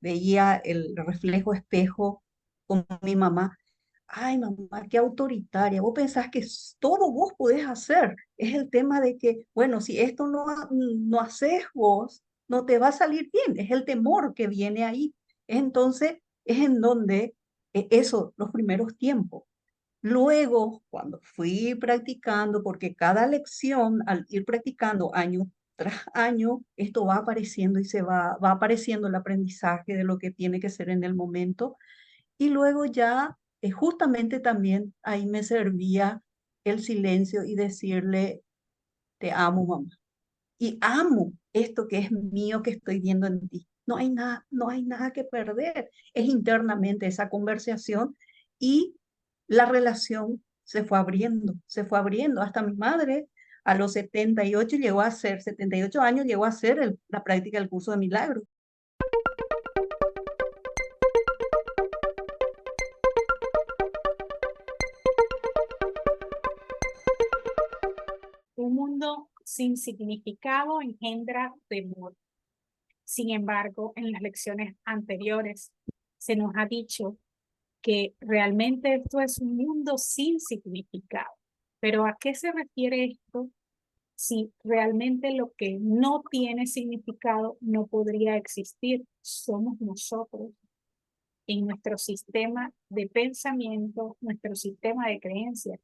veía el reflejo espejo con mi mamá. Ay, mamá, qué autoritaria. Vos pensás que todo vos podés hacer. Es el tema de que, bueno, si esto no haces vos, no te va a salir bien. Es el temor que viene ahí. Entonces, es en donde eso, los primeros tiempos. Luego, cuando fui practicando, porque cada lección, al ir practicando año tras año, esto va apareciendo y va apareciendo el aprendizaje de lo que tiene que ser en el momento. Y luego ya, justamente también ahí me servía el silencio y decirle, te amo, mamá. Y amo esto que es mío, que estoy viendo en ti. No hay nada que perder. Es internamente esa conversación y la relación se fue abriendo. Hasta mi madre a los 78 llegó a hacer, 78 años llegó a hacer la práctica del curso de milagro. Un mundo sin significado engendra temor. Sin embargo, en las lecciones anteriores se nos ha dicho que realmente esto es un mundo sin significado. Pero ¿a qué se refiere esto si realmente lo que no tiene significado no podría existir? Somos nosotros en nuestro sistema de pensamiento, nuestro sistema de creencias,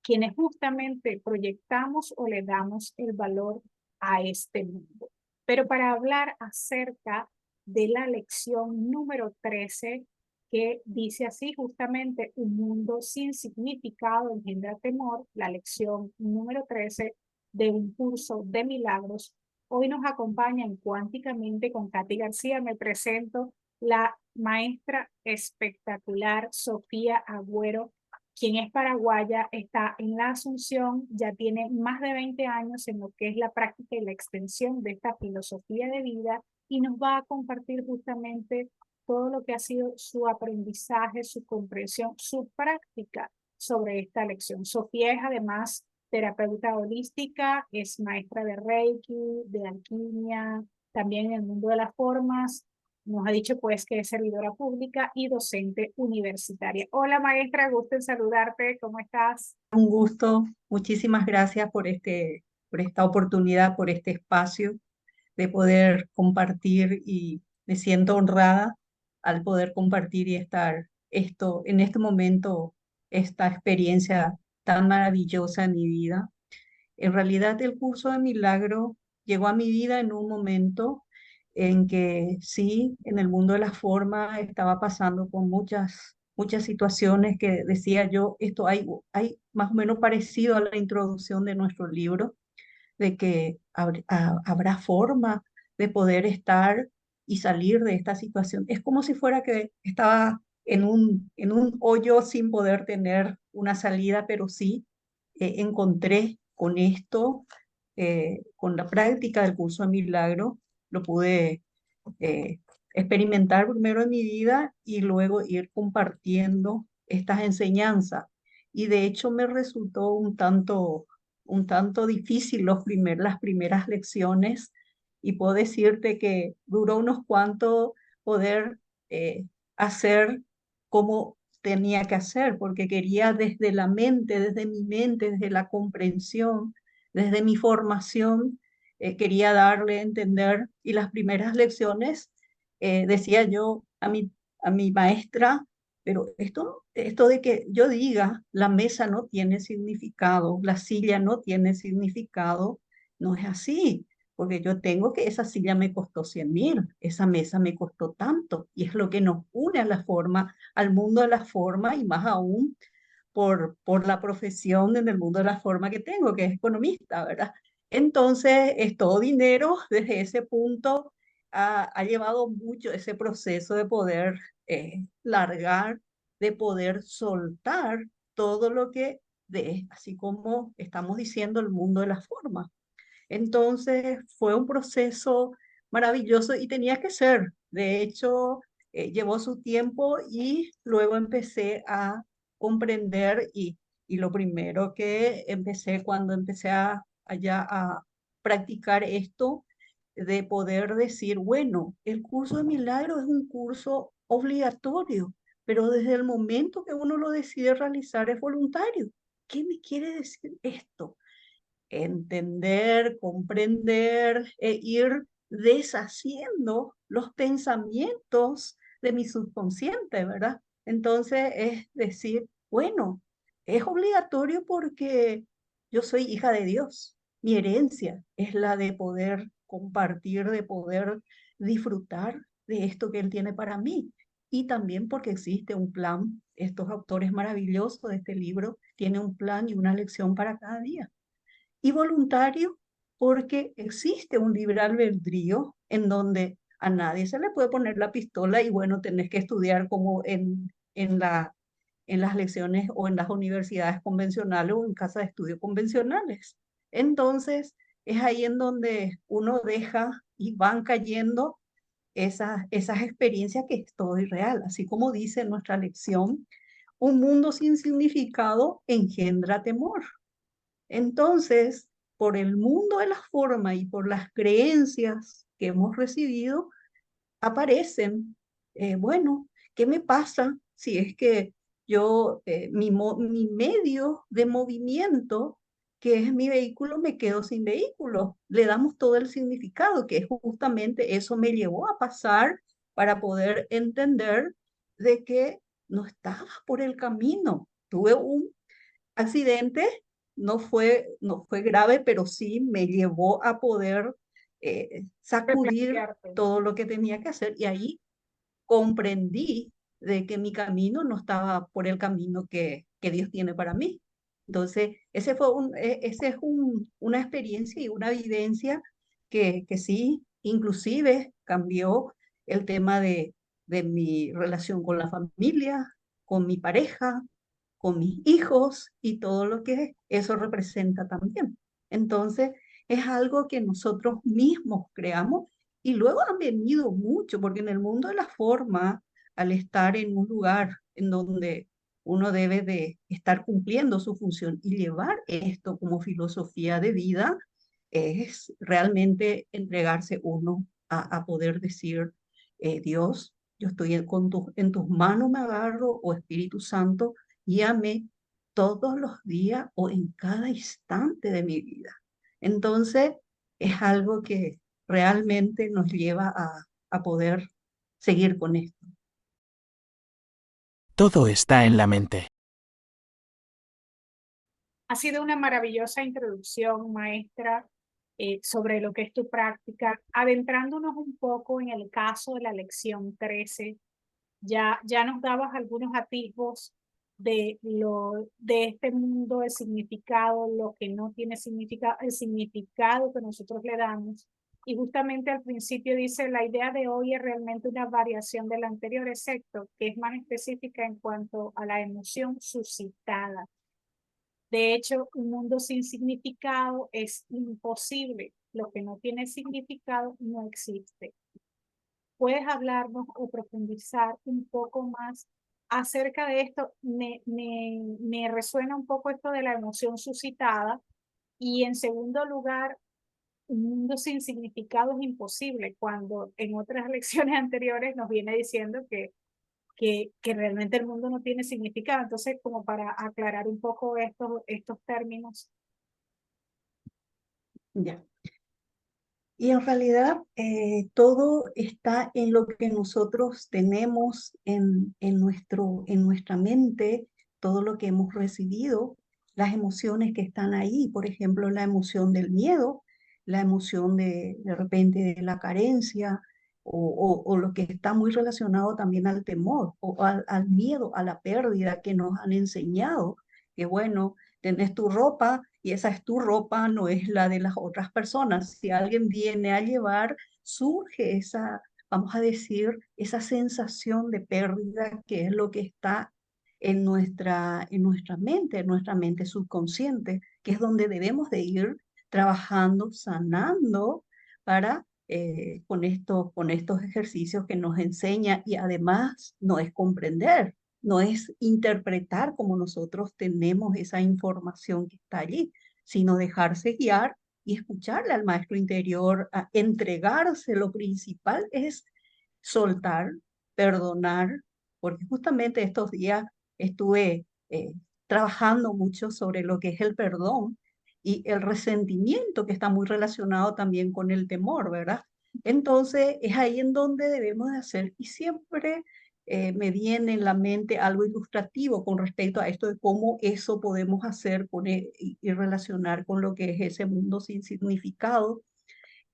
quienes justamente proyectamos o le damos el valor a este mundo. Pero para hablar acerca de la lección número 13, que dice así justamente, un mundo sin significado engendra temor, la lección número 13 de un curso de milagros. Hoy nos acompaña en Cuánticamente con Katy García. Me presento, la maestra espectacular Sofía Agüero, quien es paraguaya, está en la Asunción, ya tiene más de 20 años en lo que es la práctica y la extensión de esta filosofía de vida y nos va a compartir justamente todo lo que ha sido su aprendizaje, su comprensión, su práctica sobre esta lección. Sofía es además terapeuta holística, es maestra de Reiki, de alquimia, también en el mundo de las formas. Nos ha dicho pues que es servidora pública y docente universitaria. Hola maestra, gusto en saludarte, ¿cómo estás? Un gusto, muchísimas gracias por esta oportunidad, por este espacio de poder compartir y me siento honrada al poder compartir y estar esto en este momento, esta experiencia tan maravillosa en mi vida. En realidad el curso de milagro llegó a mi vida en un momento en que sí, en el mundo de la forma estaba pasando con muchas situaciones que decía yo, esto hay más o menos parecido a la introducción de nuestro libro, de que habrá forma de poder estar y salir de esta situación. Es como si fuera que estaba en un hoyo sin poder tener una salida, pero sí encontré con esto, con la práctica del curso de milagro, lo pude eh, experimentar primero en mi vida y luego ir compartiendo estas enseñanzas. Y de hecho me resultó un tanto difícil las primeras lecciones y puedo decirte que duró unos cuantos poder hacer como tenía que hacer, porque quería desde la mente, desde mi mente, desde la comprensión, desde mi formación, quería darle a entender y las primeras lecciones decía yo a mi maestra, pero esto de que yo diga la mesa no tiene significado, la silla no tiene significado, no es así, porque yo tengo que esa silla me costó 100.000, esa mesa me costó tanto, y es lo que nos une a la forma, al mundo de la forma, y más aún por la profesión en el mundo de la forma que tengo, que es economista, ¿verdad? Entonces, es todo dinero, desde ese punto ha llevado mucho ese proceso de poder largar, de poder soltar todo lo que así como estamos diciendo, el mundo de la forma. Entonces, fue un proceso maravilloso y tenía que ser. De hecho, llevó su tiempo y luego empecé a comprender y lo primero que empecé cuando empecé a practicar esto, de poder decir, bueno, el curso de milagro es un curso obligatorio, pero desde el momento que uno lo decide realizar es voluntario. ¿Qué me quiere decir esto? Entender, comprender e ir deshaciendo los pensamientos de mi subconsciente, ¿verdad? Entonces es decir, bueno, es obligatorio porque yo soy hija de Dios. Mi herencia es la de poder compartir, de poder disfrutar de esto que Él tiene para mí. Y también porque existe un plan. Estos autores maravillosos de este libro tienen un plan y una lección para cada día. Y voluntario porque existe un libre albedrío en donde a nadie se le puede poner la pistola y bueno, tenés que estudiar como en las lecciones o en las universidades convencionales o en casas de estudio convencionales. Entonces, es ahí en donde uno deja y van cayendo esas experiencias que es todo irreal. Así como dice nuestra lección, un mundo sin significado engendra temor. Entonces, por el mundo de la forma y por las creencias que hemos recibido, aparecen, bueno, ¿qué me pasa si es que yo, mi medio de movimiento, que es mi vehículo, me quedo sin vehículo? Le damos todo el significado, que es justamente eso me llevó a pasar para poder entender de que no estaba por el camino. Tuve un accidente, no fue grave, pero sí me llevó a poder sacudir Replantearte. todo lo que tenía que hacer y ahí comprendí de que mi camino no estaba por el camino que Dios tiene para mí. Entonces, ese es una experiencia y una vivencia que sí, inclusive cambió el tema de mi relación con la familia, con mi pareja, con mis hijos y todo lo que eso representa también. Entonces, es algo que nosotros mismos creamos y luego han venido mucho, porque en el mundo de la forma, al estar en un lugar en donde uno debe de estar cumpliendo su función y llevar esto como filosofía de vida, es realmente entregarse uno a poder decir, Dios, yo estoy en tus manos me agarro, o Espíritu Santo, guíame todos los días o en cada instante de mi vida. Entonces, es algo que realmente nos lleva a poder seguir con esto. Todo está en la mente. Ha sido una maravillosa introducción, maestra, sobre lo que es tu práctica. Adentrándonos un poco en el caso de la lección 13, ya nos dabas algunos atisbos de este mundo, el significado, lo que no tiene significado, el significado que nosotros le damos. Y justamente al principio dice, la idea de hoy es realmente una variación de la anterior, excepto que es más específica en cuanto a la emoción suscitada. De hecho, un mundo sin significado es imposible. Lo que no tiene significado no existe. ¿Puedes hablarnos o profundizar un poco más acerca de esto? Me resuena un poco esto de la emoción suscitada. Y en segundo lugar, un mundo sin significado es imposible, cuando en otras lecciones anteriores nos viene diciendo que realmente el mundo no tiene significado. Entonces, como para aclarar un poco estos términos. Ya. Y en realidad todo está en lo que nosotros tenemos en nuestra mente, todo lo que hemos recibido, las emociones que están ahí, por ejemplo, la emoción del miedo, la emoción de repente de la carencia, o lo que está muy relacionado también al temor o al miedo, a la pérdida que nos han enseñado, que bueno, tenés tu ropa y esa es tu ropa, no es la de las otras personas. Si alguien viene a llevar, surge esa, vamos a decir, esa sensación de pérdida que es lo que está en nuestra mente subconsciente, que es donde debemos de ir trabajando, sanando para con estos ejercicios que nos enseña y además no es comprender, no es interpretar como nosotros tenemos esa información que está allí, sino dejarse guiar y escucharle al maestro interior, a entregarse. Lo principal es soltar, perdonar, porque justamente estos días estuve trabajando mucho sobre lo que es el perdón y el resentimiento, que está muy relacionado también con el temor, ¿verdad? Entonces es ahí en donde debemos de hacer, y siempre me viene en la mente algo ilustrativo con respecto a esto de cómo eso podemos hacer y relacionar con lo que es ese mundo sin significado,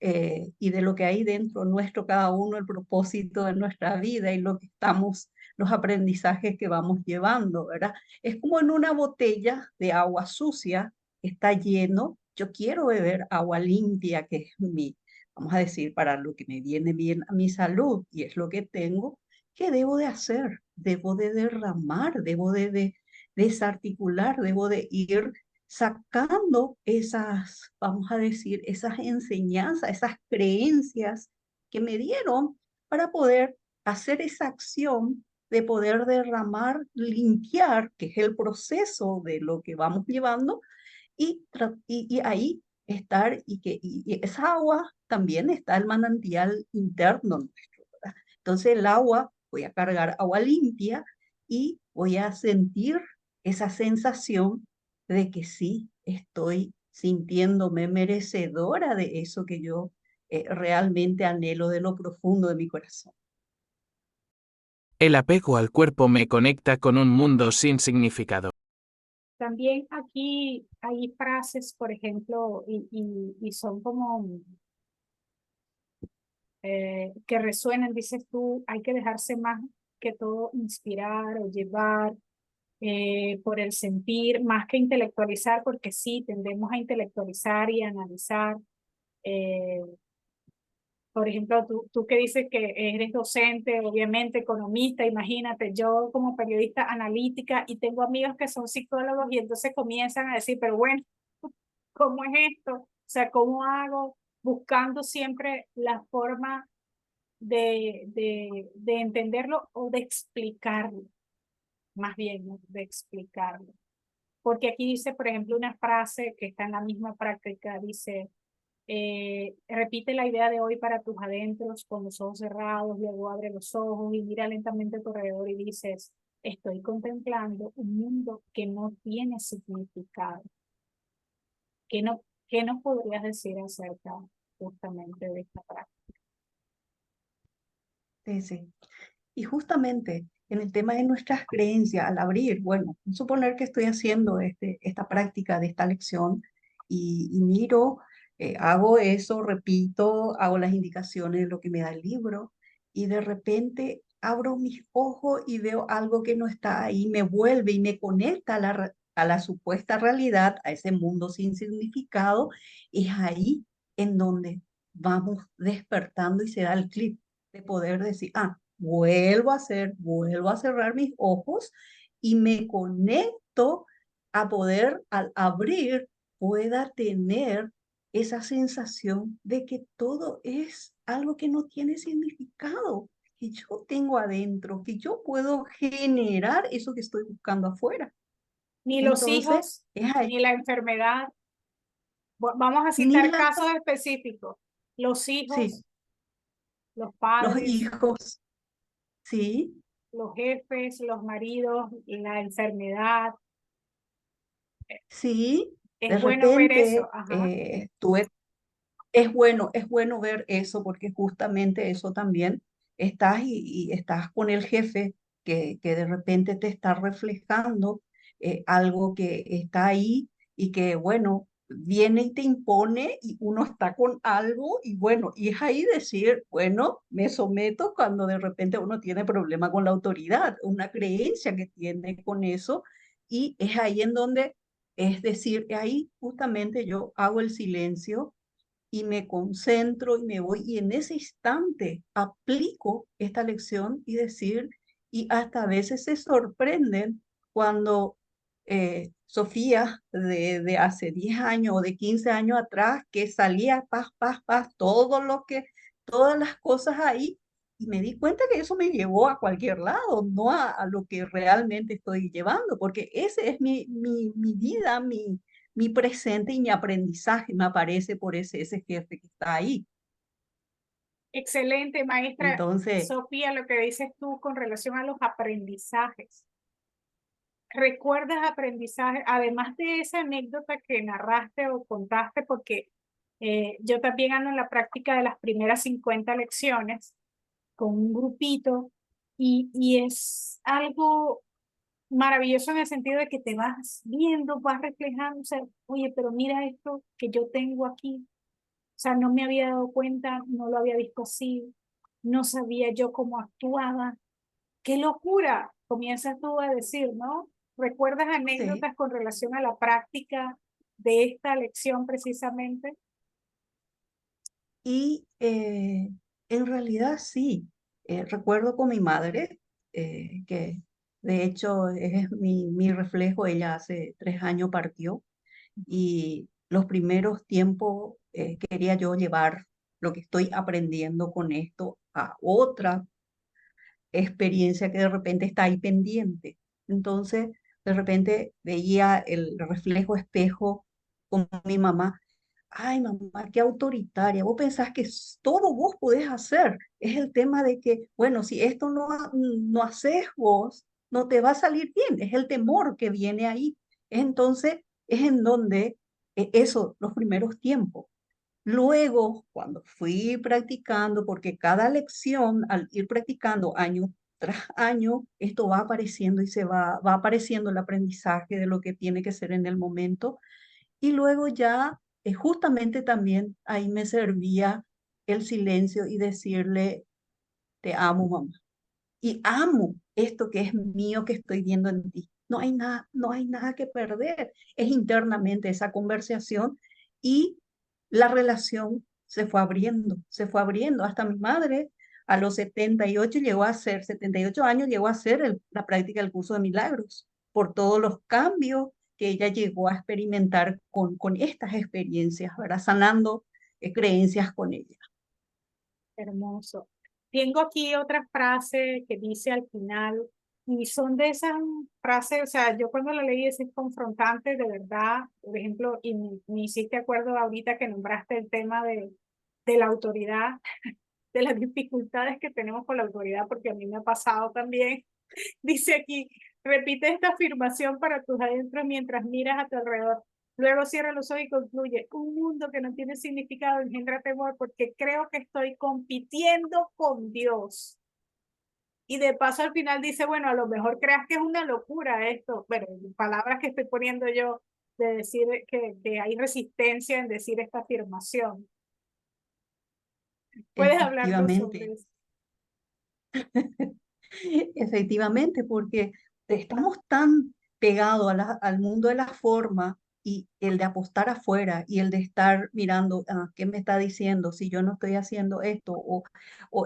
y de lo que hay dentro nuestro, cada uno, el propósito de nuestra vida y lo que estamos, los aprendizajes que vamos llevando, ¿verdad? Es como en una botella de agua sucia, está lleno, yo quiero beber agua limpia, que es vamos a decir, para lo que me viene bien a mi salud y es lo que tengo. ¿Qué debo de hacer? Debo de derramar, debo de desarticular, debo de ir sacando esas, vamos a decir, esas enseñanzas, esas creencias que me dieron para poder hacer esa acción de poder derramar, limpiar, que es el proceso de lo que vamos llevando, y ahí estar, y esa agua también está el manantial interno nuestro, ¿verdad? Entonces el agua, voy a cargar agua limpia y voy a sentir esa sensación de que sí, estoy sintiéndome merecedora de eso que yo realmente anhelo de lo profundo de mi corazón. El apego al cuerpo me conecta con un mundo sin significado. También aquí hay frases, por ejemplo, y son como que resuenan, dices tú, hay que dejarse más que todo inspirar o llevar por el sentir, más que intelectualizar, porque sí, tendemos a intelectualizar y analizar. eh, por ejemplo, tú que dices que eres docente, obviamente economista, imagínate, yo como periodista analítica y tengo amigos que son psicólogos y entonces comienzan a decir, pero bueno, ¿cómo es esto? O sea, ¿cómo hago? Buscando siempre la forma de entenderlo o de explicarlo, más bien, ¿no? De explicarlo. Porque aquí dice, por ejemplo, una frase que está en la misma práctica, dice, repite la idea de hoy para tus adentros con los ojos cerrados, luego abre los ojos y mira lentamente a tu alrededor y dices, estoy contemplando un mundo que no tiene significado. ¿Qué no, qué nos podrías decir acerca justamente de esta práctica? Sí, sí. Y justamente en el tema de nuestras creencias, al abrir, bueno, suponer que estoy haciendo esta práctica de esta lección y miro, hago eso, repito, hago las indicaciones de lo que me da el libro y de repente abro mis ojos y veo algo que no está ahí, me vuelve y me conecta a a la supuesta realidad, a ese mundo sin significado, y es ahí en donde vamos despertando y se da el clic de poder decir, ah, vuelvo a hacer, vuelvo a cerrar mis ojos y me conecto a poder, al abrir, pueda tener esa sensación de que todo es algo que no tiene significado, que yo tengo adentro, que yo puedo generar eso que estoy buscando afuera. Ni los Entonces, hijos, es ahí, ni la enfermedad. Vamos a ni citar la, casos específicos. Los sí, hijos, los los padres, hijos, sí, los jefes, los maridos, la enfermedad. sí, de Es bueno ver eso. repente Ajá. tuve. Es bueno ver eso porque justamente eso también estás y estás con el jefe que de repente te está reflejando algo que está ahí y que, bueno, viene y te impone y uno está con algo y bueno, y es ahí decir, bueno, me someto cuando de repente uno tiene problema con la autoridad, una creencia que tiene con eso, y es ahí en donde, es decir, ahí justamente yo hago el silencio y me concentro y me voy y en ese instante aplico esta lección y decir, y hasta a veces se sorprenden cuando Sofía de hace 10 años o de 15 años atrás, que salía paz, paz, paz, todo lo que, todas las cosas ahí, y me di cuenta que eso me llevó a cualquier lado, no a lo que realmente estoy llevando, porque ese es mi vida, mi presente y mi aprendizaje me aparece por ese jefe que está ahí. Excelente, maestra Entonces, Sofía, lo que dices tú con relación a los aprendizajes. ¿Recuerdas aprendizaje, además de esa anécdota que narraste o contaste? Porque yo también ando en la práctica de las primeras 50 lecciones con un grupito y es algo maravilloso en el sentido de que te vas viendo, vas reflejando, o sea, oye, pero mira esto que yo tengo aquí. O sea, no me había dado cuenta, no lo había visto así, no sabía yo cómo actuaba. ¡Qué locura! Comienzas tú a decir, ¿no? ¿Recuerdas sí. anécdotas con relación a la práctica de esta lección precisamente? Y en realidad sí, recuerdo con mi madre, que de hecho es mi reflejo, ella hace 3 años partió y los primeros tiempos quería yo llevar lo que estoy aprendiendo con esto a otra experiencia que de repente está ahí pendiente. Entonces, de repente veía el reflejo espejo con mi mamá. Ay, mamá, qué autoritaria. Vos pensás que todo vos podés hacer. Es el tema de que, bueno, si esto no haces vos, no te va a salir bien. Es el temor que viene ahí. Entonces, es en donde eso, los primeros tiempos. Luego, cuando fui practicando, porque cada lección, al ir practicando año tras año, esto va apareciendo y va apareciendo el aprendizaje de lo que tiene que ser en el momento. Y luego ya, justamente también ahí me servía el silencio y decirle, te amo, mamá. Y amo esto que es mío, que estoy viendo en ti. No hay nada que perder. Es internamente esa conversación y la relación se fue abriendo. Hasta mi madre a los 78 llegó a hacer, 78 años llegó a hacer la práctica del curso de milagros por todos los cambios que ella llegó a experimentar con estas experiencias, ¿verdad? Sanando creencias con ella. Hermoso. Tengo aquí otra frase que dice al final, y son de esas frases, o sea, yo cuando la leí es confrontante, de verdad, por ejemplo, y me hiciste acuerdo ahorita que nombraste el tema de la autoridad, de las dificultades que tenemos con la autoridad, porque a mí me ha pasado también. Dice aquí, repite esta afirmación para tus adentros mientras miras a tu alrededor. Luego cierra los ojos y concluye, un mundo que no tiene significado engendra temor porque creo que estoy compitiendo con Dios. Y de paso al final dice, bueno, a lo mejor creas que es una locura esto, pero palabras que estoy poniendo yo de decir que hay resistencia en decir esta afirmación. ¿Puedes hablarnos sobre Efectivamente. eso? Efectivamente, porque estamos tan pegados al mundo de la forma y el de apostar afuera y el de estar mirando, qué me está diciendo si yo no estoy haciendo esto o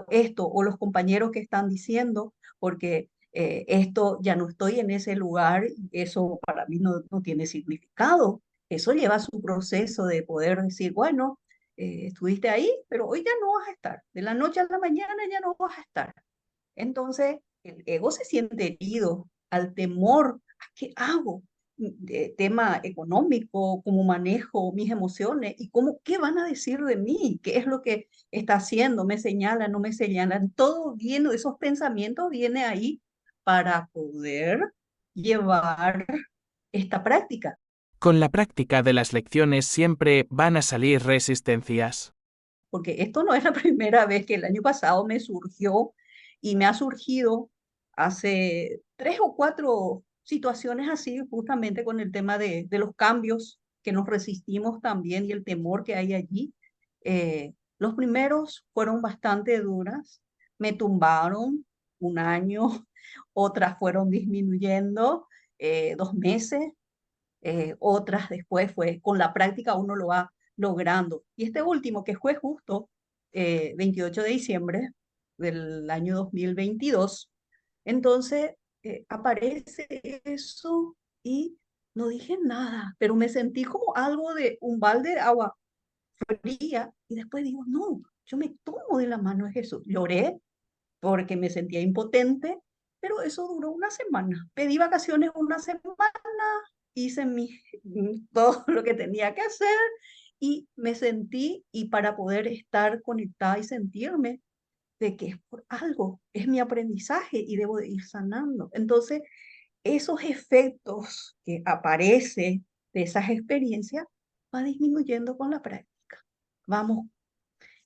esto, o los compañeros que están diciendo, porque esto ya no estoy en ese lugar, y eso para mí no tiene significado. Eso lleva su proceso de poder decir, bueno, estuviste ahí, pero hoy ya no vas a estar. De la noche a la mañana ya no vas a estar. Entonces, el ego se siente herido al temor. ¿A qué hago? De tema económico, cómo manejo mis emociones y qué van a decir de mí, qué es lo que está haciendo, me señalan, no me señalan. Todo viene, esos pensamientos vienen ahí para poder llevar esta práctica. Con la práctica de las lecciones siempre van a salir resistencias. Porque esto no es la primera vez que el año pasado me surgió y me ha surgido hace 3 o 4 situaciones así, justamente con el tema de los cambios que nos resistimos también y el temor que hay allí. Los primeros fueron bastante duras, me tumbaron 1 año, otras fueron disminuyendo 2 meses, otras después fue, con la práctica uno lo va logrando. Y este último, que fue justo 28 de diciembre del año 2022, entonces aparece eso y no dije nada, pero me sentí como algo de un balde de agua fría y después digo, no, yo me tomo de la mano de Jesús. Lloré porque me sentía impotente, pero eso duró una semana. Pedí vacaciones una semana hice todo lo que tenía que hacer y me sentí, y para poder estar conectada y sentirme de que es por algo, es mi aprendizaje y debo de ir sanando. Entonces, esos efectos que aparecen de esas experiencias va disminuyendo con la práctica. Vamos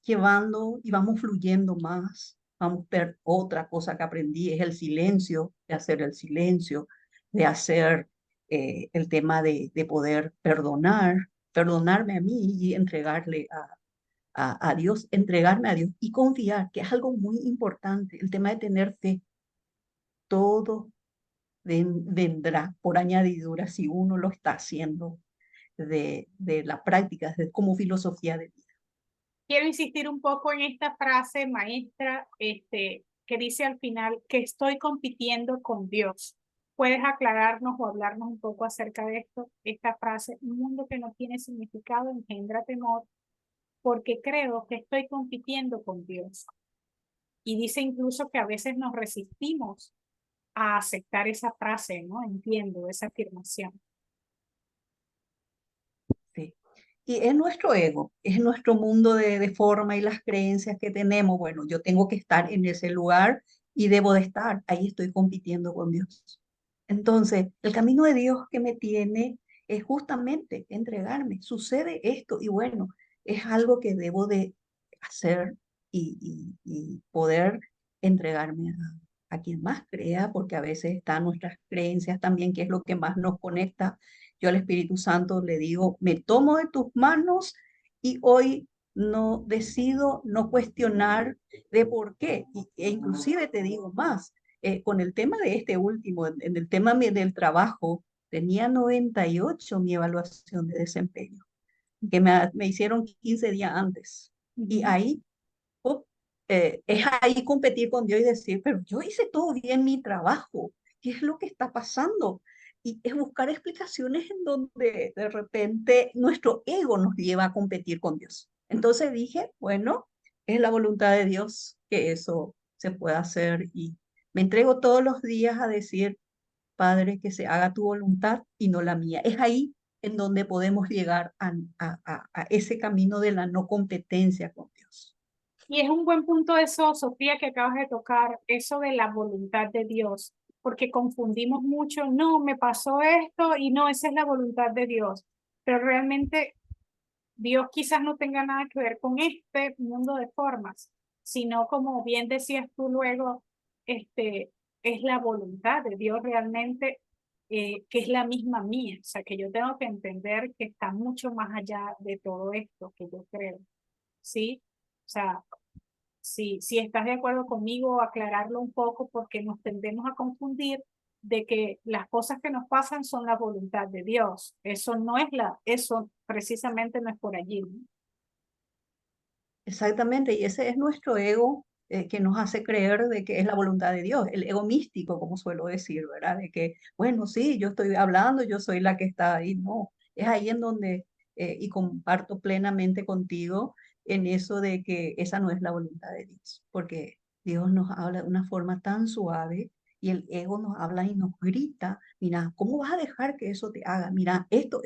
llevando y vamos fluyendo más. Vamos a ver otra cosa que aprendí, es el silencio, de hacer el silencio, de hacer el tema de poder perdonarme a mí y entregarle a Dios, entregarme a Dios y confiar, que es algo muy importante, el tema de tener fe. Todo vendrá por añadidura si uno lo está haciendo de la práctica, como filosofía de vida. Quiero insistir un poco en esta frase, maestra, que dice al final que estoy compitiendo con Dios. ¿Puedes aclararnos o hablarnos un poco acerca de esto? Esta frase, un mundo que no tiene significado engendra temor, porque creo que estoy compitiendo con Dios. Y dice incluso que a veces nos resistimos a aceptar esa frase, ¿no? Entiendo esa afirmación. ¿Sí? Y es nuestro ego, es nuestro mundo de forma y las creencias que tenemos. Bueno, yo tengo que estar en ese lugar y debo de estar. Ahí estoy compitiendo con Dios. Entonces, el camino de Dios que me tiene es justamente entregarme. Sucede esto y bueno, es algo que debo de hacer y poder entregarme a quien más crea, porque a veces están nuestras creencias también, que es lo que más nos conecta. Yo al Espíritu Santo le digo, me tomo de tus manos y hoy no decido no cuestionar de por qué. E inclusive te digo más, con el tema de este último, en el tema del trabajo, tenía 98 mi evaluación de desempeño, que me hicieron 15 días antes. Y ahí es ahí competir con Dios y decir, pero yo hice todo bien mi trabajo, ¿qué es lo que está pasando? Y es buscar explicaciones en donde de repente nuestro ego nos lleva a competir con Dios. Entonces dije, bueno, es la voluntad de Dios que eso se pueda hacer y me entrego todos los días a decir, Padre, que se haga tu voluntad y no la mía. Es ahí en donde podemos llegar a ese camino de la no competencia con Dios. Y es un buen punto eso, Sofía, que acabas de tocar, eso de la voluntad de Dios, porque confundimos mucho, no, me pasó esto y no, esa es la voluntad de Dios, pero realmente Dios quizás no tenga nada que ver con este mundo de formas, sino como bien decías tú luego, es la voluntad de Dios realmente, que es la misma mía, o sea, que yo tengo que entender que está mucho más allá de todo esto que yo creo, ¿sí? O sea, si estás de acuerdo conmigo, aclararlo un poco porque nos tendemos a confundir de que las cosas que nos pasan son la voluntad de Dios. Eso no es eso precisamente no es por allí, ¿no? Exactamente, y ese es nuestro ego que nos hace creer de que es la voluntad de Dios, el ego místico, como suelo decir, ¿verdad? De que, bueno, sí, yo estoy hablando, yo soy la que está ahí, no, es ahí en donde, y comparto plenamente contigo en eso de que esa no es la voluntad de Dios, porque Dios nos habla de una forma tan suave y el ego nos habla y nos grita, mira, ¿cómo vas a dejar que eso te haga? Mira, esto.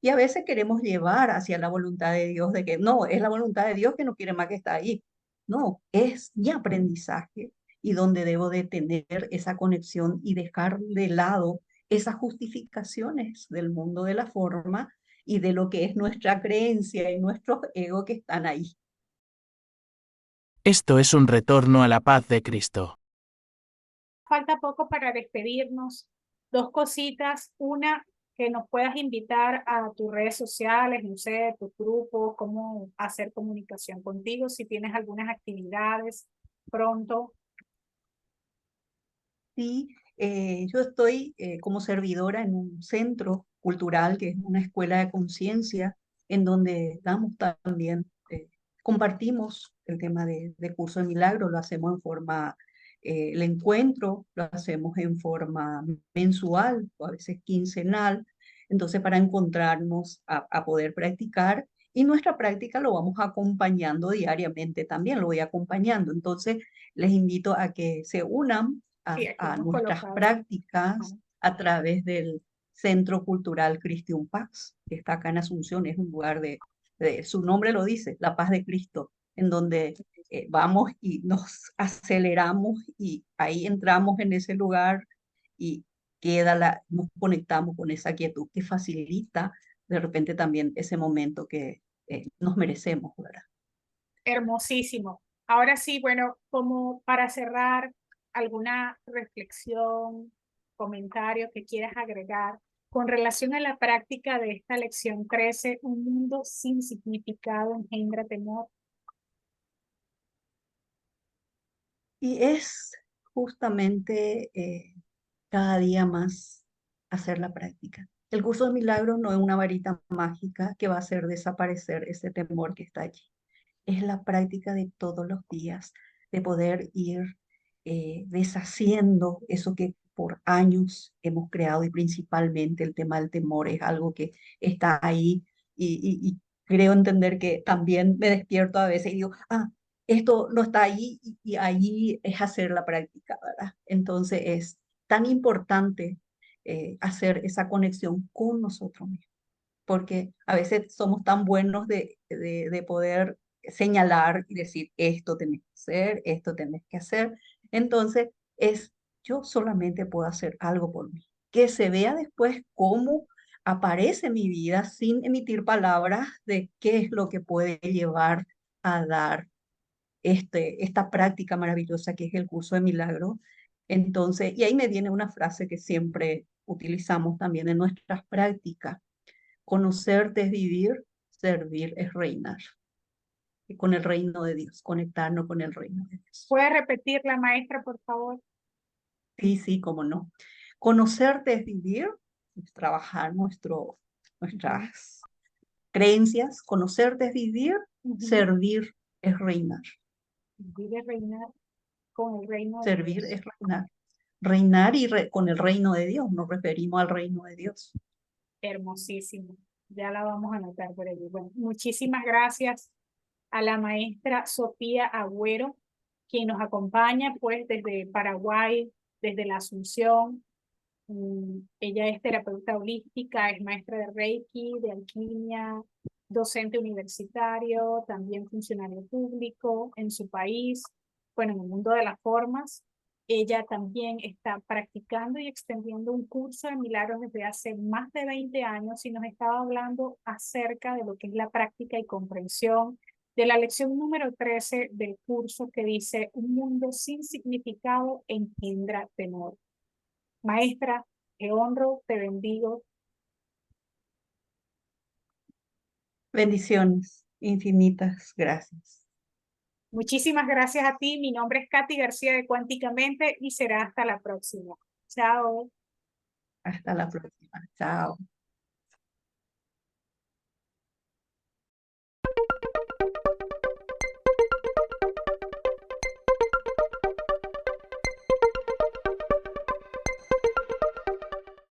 Y a veces queremos llevar hacia la voluntad de Dios, de que no, es la voluntad de Dios que no quiere más que está ahí. No, es mi aprendizaje y donde debo de tener esa conexión y dejar de lado esas justificaciones del mundo de la forma y de lo que es nuestra creencia y nuestros egos que están ahí. Esto es un retorno a la paz de Cristo. Falta poco para despedirnos. Dos cositas. Una, que nos puedas invitar a tus redes sociales, no sé, tu grupo, cómo hacer comunicación contigo, si tienes algunas actividades pronto. Sí, yo estoy como servidora en un centro cultural que es una escuela de conciencia en donde damos también, compartimos el tema de curso de milagro, lo hacemos en forma, el encuentro lo hacemos en forma mensual o a veces quincenal, entonces para encontrarnos a poder practicar y nuestra práctica lo vamos acompañando diariamente también, lo voy acompañando, entonces les invito a que se unan Sí, aquí a hemos nuestras colocado. prácticas a través del Centro Cultural Christian Paz, que está acá en Asunción. Es un lugar su nombre lo dice, la paz de Cristo, en donde vamos y nos aceleramos y ahí entramos en ese lugar y nos conectamos con esa quietud que facilita de repente también ese momento que nos merecemos, ¿verdad? Hermosísimo. Ahora sí, bueno, como para cerrar, alguna reflexión, comentario que quieras agregar con relación a la práctica de esta lección 13, un mundo sin significado engendra temor. Y es justamente cada día más hacer la práctica. El curso de milagros no es una varita mágica que va a hacer desaparecer ese temor que está allí. Es la práctica de todos los días, de poder ir deshaciendo eso que por años hemos creado, y principalmente el tema del temor es algo que está ahí y creo entender que también me despierto a veces y digo, esto no está ahí y ahí es hacer la práctica, ¿verdad? Entonces es tan importante hacer esa conexión con nosotros mismos, porque a veces somos tan buenos de poder señalar y decir, esto tenés que hacer, esto tenés que hacer. Entonces, yo solamente puedo hacer algo por mí. Que se vea después cómo aparece mi vida sin emitir palabras de qué es lo que puede llevar a dar esta práctica maravillosa que es el curso de milagro. Entonces, y ahí me viene una frase que siempre utilizamos también en nuestras prácticas: conocerte es vivir, servir es reinar. Y con el reino de Dios, conectarnos con el reino de Dios. ¿Puede repetir la maestra, por favor? Sí, sí, cómo no. Conocerte es vivir, es trabajar nuestras creencias. Conocerte es vivir, servir es reinar. Vive reinar con el reino de Servir Dios. es reinar. Reinar con el reino de Dios, nos referimos al reino de Dios. Hermosísimo. Ya la vamos a anotar por allí. Bueno, muchísimas gracias a la maestra Sofía Agüero, quien nos acompaña pues desde Paraguay, desde la Asunción. Ella es terapeuta holística, es maestra de Reiki, de alquimia, docente universitario, también funcionario público en su país, bueno, en el mundo de las formas. Ella también está practicando y extendiendo un curso de milagros desde hace más de 20 años y nos estaba hablando acerca de lo que es la práctica y comprensión de la lección número 13 del curso, que dice: un mundo sin significado engendra temor. Maestra, te honro, te bendigo. Bendiciones infinitas, gracias. Muchísimas gracias a ti. Mi nombre es Katy García de Cuánticamente y será hasta la próxima. Chao. Hasta la próxima. Chao.